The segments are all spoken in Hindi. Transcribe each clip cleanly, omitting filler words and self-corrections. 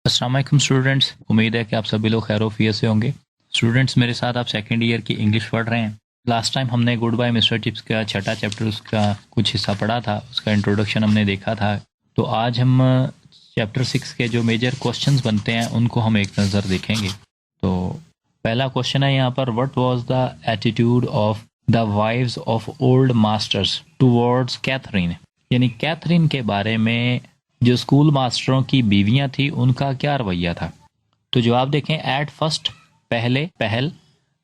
अस्सलाम वालेकुम स्टूडेंट्स, उम्मीद है कि आप सभी लोग खैर-ओ-आफियत से होंगे। स्टूडेंट्स, मेरे साथ आप सेकंड ईयर की इंग्लिश पढ़ रहे हैं। लास्ट टाइम हमने गुड बाय मिस्टर चिप्स का छठा चैप्टर उसका कुछ हिस्सा पढ़ा था, उसका इंट्रोडक्शन हमने देखा था। तो आज हम चैप्टर 6 के जो मेजर क्वेश्चंस बनते हैं उनको हम एक नज़र देखेंगे। तो पहला क्वेश्चन है यहाँ पर, what was the attitude of the wives of old masters towards Catherine, यानी कैथरीन के बारे में जो स्कूल मास्टरों की बीवियां थी उनका क्या रवैया था। तो जवाब देखें, एट फर्स्ट, पहल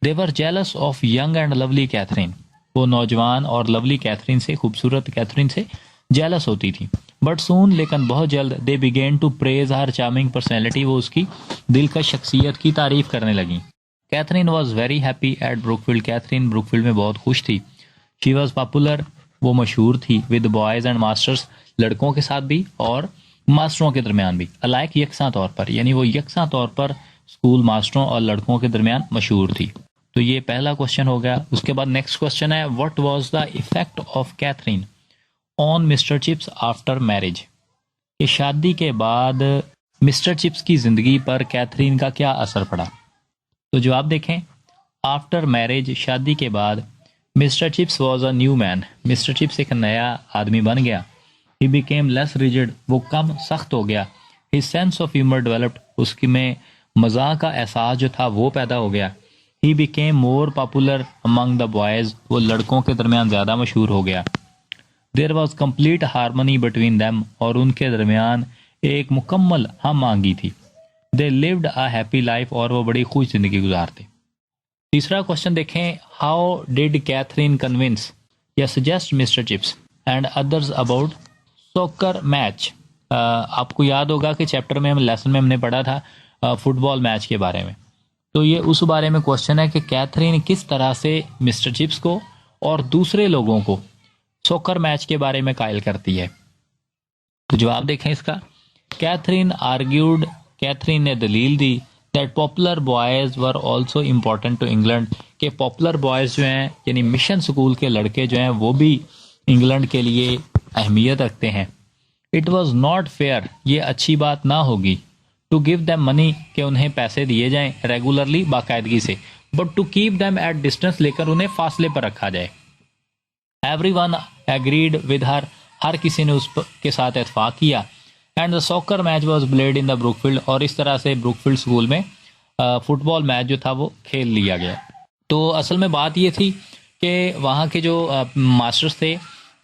they were jealous of young and lovely Catherine, वो नौजवान और लवली कैथरीन से, खूबसूरत कैथरीन से जेलस होती थी। बट सून, लेकिन बहुत जल्द, they began to praise her charming personality, वो उसकी दिलकश शख्सियत की तारीफ करने लगी। Catherine was very happy at Brookfield, Catherine Brookfield में बहुत खुश थी। शी वॉज पॉपुलर, वो मशहूर थी, विद बॉयज एंड मास्टर्स, लड़कों के साथ भी और मास्टरों के दरमियान भी, अलाइक यकसा तौर पर, यानी वो यकसा तौर पर स्कूल मास्टरों और लड़कों के दरमियान मशहूर थी। तो ये पहला क्वेश्चन हो गया। उसके बाद नेक्स्ट क्वेश्चन है, what was the effect of Catherine on mister Chips after marriage, कि शादी के बाद मिस्टर चिप्स की जिंदगी पर कैथरीन का क्या असर पड़ा। तो जवाब देखें, आफ्टर मैरिज, शादी के बाद, mister chips was a new man, mister chips एक नया आदमी बन गया। ही बिकेम लेस रिजिड, वो कम सख्त हो गया। His sense of humour developed, उसकी में मजाक का एहसास जो था वो पैदा हो गया। He became more popular among the boys, वो लड़कों के दरमियान ज़्यादा मशहूर हो गया। There was complete harmony between them, और उनके दरमियान एक मुकम्मल हम आंगी थी। They lived a happy life, और वो बड़ी खुश जिंदगी गुजारते। तीसरा क्वेश्चन देखें, हाउ डिड कैथरीन कन्विंस या suggest mister Chips and others about soccer match. आपको याद होगा कि चैप्टर में, लेसन में हमने पढ़ा था फुटबॉल मैच के बारे में। तो ये उस बारे में क्वेश्चन है कि कैथरीन किस तरह से मिस्टर चिप्स को और दूसरे लोगों को सॉकर मैच के बारे में कायल करती है। तो जवाब देखें इसका, कैथरीन आर्ग्यूड, कैथरीन ने दलील दी, that popular boys were also important to England, के पॉपुलर बॉयज जो हैं, यानी मिशन स्कूल के लड़के जो हैं, वो भी इंग्लैंड के लिए अहमियत रखते हैं। इट वॉज नॉट फेयर, ये अच्छी बात ना होगी, टू गिव दैम मनी, के उन्हें पैसे दिए जाएं रेगुलरली, बाकायदगी से, but to keep them at distance, लेकर उन्हें फासले पर रखा जाए। एवरीवन एग्रीड विद हर किसी ने उसके साथ इत्फाक किया। And the soccer match was played in the Brookfield, और इस तरह से ब्रुकफील्ड स्कूल में फुटबॉल मैच जो था वो खेल लिया गया। तो असल में बात ये थी कि वहाँ के जो मास्टर्स थे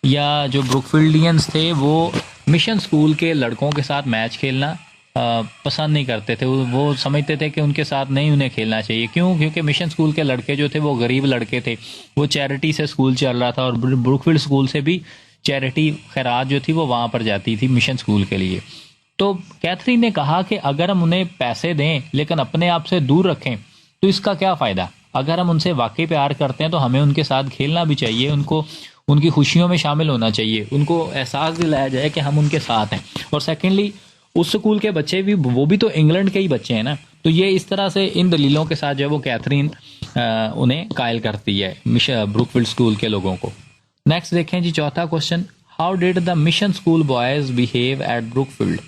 या जो ब्रुकफील्डियंस थे, वो मिशन स्कूल के लड़कों के साथ मैच खेलना पसंद नहीं करते थे। वो समझते थे कि उनके साथ नहीं उन्हें खेलना चाहिए। क्यों? क्योंकि मिशन स्कूल के लड़के जो थे वो गरीब लड़के थे, वो चैरिटी से स्कूल चल रहा था, और ब्रुकफील्ड स्कूल से भी चैरिटी खैरात जो थी वो वहाँ पर जाती थी मिशन स्कूल के लिए। तो कैथरीन ने कहा कि अगर हम उन्हें पैसे दें लेकिन अपने आप से दूर रखें तो इसका क्या फ़ायदा। अगर हम उनसे वाकई प्यार करते हैं तो हमें उनके साथ खेलना भी चाहिए, उनको उनकी खुशियों में शामिल होना चाहिए, उनको एहसास दिलाया जाए कि हम उनके साथ हैं। और सेकेंडली, उस स्कूल के बच्चे भी, वो भी तो इंग्लैंड के ही बच्चे हैं ना। तो ये इस तरह से इन दलीलों के साथ जो है वो कैथरीन उन्हें कायल करती है ब्रुकफील्ड स्कूल के लोगों को। नेक्स्ट देखें जी, चौथा question, how did the mission school boys behave eight Brookfield.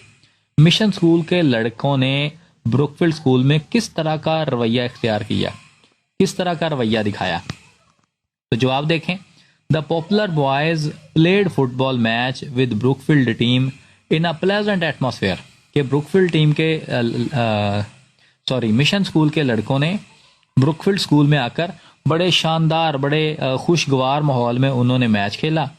Mission school के लड़कों ने ब्रुकफील्ड स्कूल में किस तरह का रवैया इख्तियार किया, किस तरह का रवैया दिखाया। तो जवाब देखें, the popular boys played football match with Brookfield team in a pleasant atmosphere, के ब्रुकफील्ड टीम के मिशन स्कूल के लड़कों ने ब्रुकफील्ड स्कूल में आकर बड़े शानदार, बड़े खुशगवार माहौल में उन्होंने मैच खेला।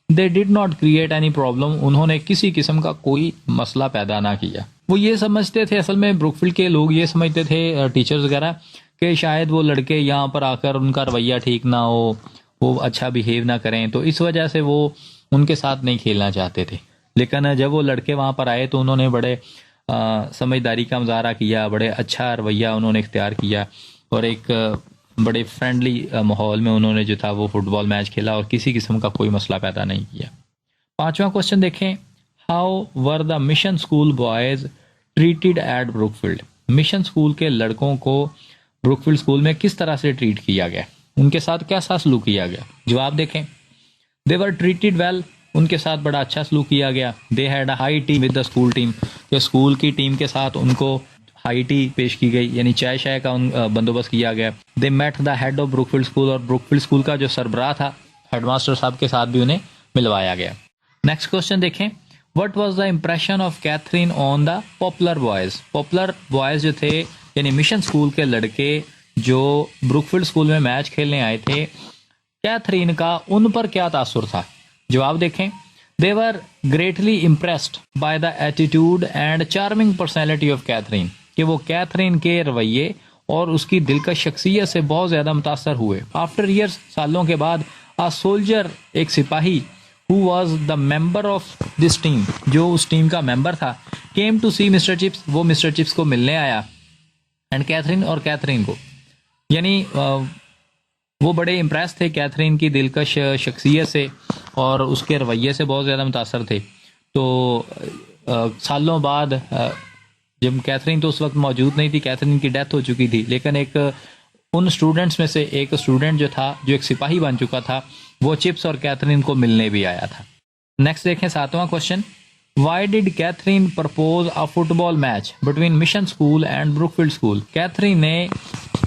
They did not create any problem, उन्होंने किसी किस्म का कोई मसला पैदा ना किया। वो ये समझते थे, असल में ब्रुकफील्ड के लोग ये समझते थे, टीचर्स वगैरह, कि शायद वो लड़के यहाँ पर आकर उनका रवैया ठीक ना हो, वो अच्छा बिहेव ना करें, तो इस वजह से वो उनके साथ नहीं खेलना चाहते थे। लेकिन जब वो लड़के वहाँ पर आए तो उन्होंने बड़े समझदारी का मुजाहरा किया, बड़े अच्छा रवैया उन्होंने इख्तियार किया, और एक बड़े फ्रेंडली माहौल में उन्होंने जो था वो फुटबॉल मैच खेला, और किसी किस्म का कोई मसला पैदा नहीं किया। पांचवा क्वेश्चन देखें, how were the mission school boys treated at Brookfield. Mission school के लड़कों को ब्रुकफील्ड स्कूल में किस तरह से ट्रीट किया गया, उनके साथ कैसा सलूक किया गया। जवाब देखें, दे वर ट्रीटेड वेल, उनके साथ बड़ा अच्छा सलूक किया गया। They had a high tea with the school team, जो स्कूल की टीम के साथ उनको हाई टी पेश की गई, यानी चाय शाय का बंदोबस्त किया गया। They met the head of Brookfield school, और ब्रुकफील्ड स्कूल का जो सरबराह था हेडमास्टर साहब के साथ भी उन्हें मिलवाया गया। नेक्स्ट क्वेश्चन देखें, what was the impression of Catherine on the popular boys. Popular boys जो थे यानी मिशन स्कूल के लड़के जो ब्रुकफील्ड स्कूल में मैच खेलने आए थे, कैथरीन का उन पर क्या तासुर था। जवाब देखें, they were greatly impressed by the attitude and charming personality of Catherine, कि वो कैथरीन के रवैये और उसकी दिलकश शख्सियत से बहुत ज़्यादा मुतासर हुए। आफ्टर ईयर्स, सालों के बाद, अ सोल्जर, एक सिपाही, who was the member of this team, जो उस टीम का मेंबर था, came to see mister Chips, वो मिस्टर चिप्स को मिलने आया, एंड कैथरीन, और कैथरीन को, यानी वो बड़े इम्प्रेस थे कैथरीन की दिलकश शख्सियत से और उसके रवैये से बहुत ज़्यादा मुतासर थे। तो सालों बाद, जब कैथरीन तो उस वक्त मौजूद नहीं थी, कैथरीन की डेथ हो चुकी थी, लेकिन एक उन स्टूडेंट्स में से एक स्टूडेंट जो था, जो एक सिपाही बन चुका था, वो चिप्स और कैथरीन को मिलने भी आया था। नेक्स्ट देखें 7वां question, why did Catherine propose a football match between mission school and Brookfield school. Catherine ने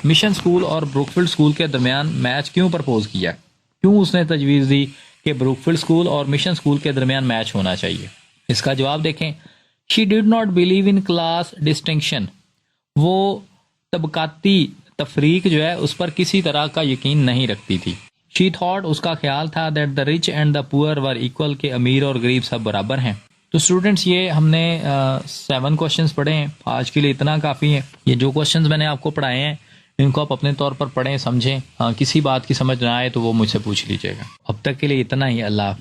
मिशन स्कूल और ब्रुकफील्ड स्कूल के दरमियान मैच क्यों प्रपोज किया, क्यों उसने तजवीज़ दी कि ब्रुकफील्ड स्कूल और मिशन स्कूल के दरमियान मैच होना चाहिए। इसका जवाब देखें, she did not believe in class distinction, वो तबकाती तफरीक जो है उस पर किसी तरह का यकीन नहीं रखती थी। शी थॉट, उसका ख्याल था, that the rich and the poor were equal, के अमीर और गरीब सब बराबर हैं। तो स्टूडेंट्स, ये हमने 7 क्वेश्चंस पढ़े हैं, आज के लिए इतना काफ़ी है। ये जो क्वेश्चंस मैंने आपको पढ़ाए हैं इनको आप अपने तौर पर पढ़ें, समझें। किसी बात की समझ ना आए तो वो मुझसे पूछ लीजिएगा। अब तक के लिए इतना ही। अल्लाह।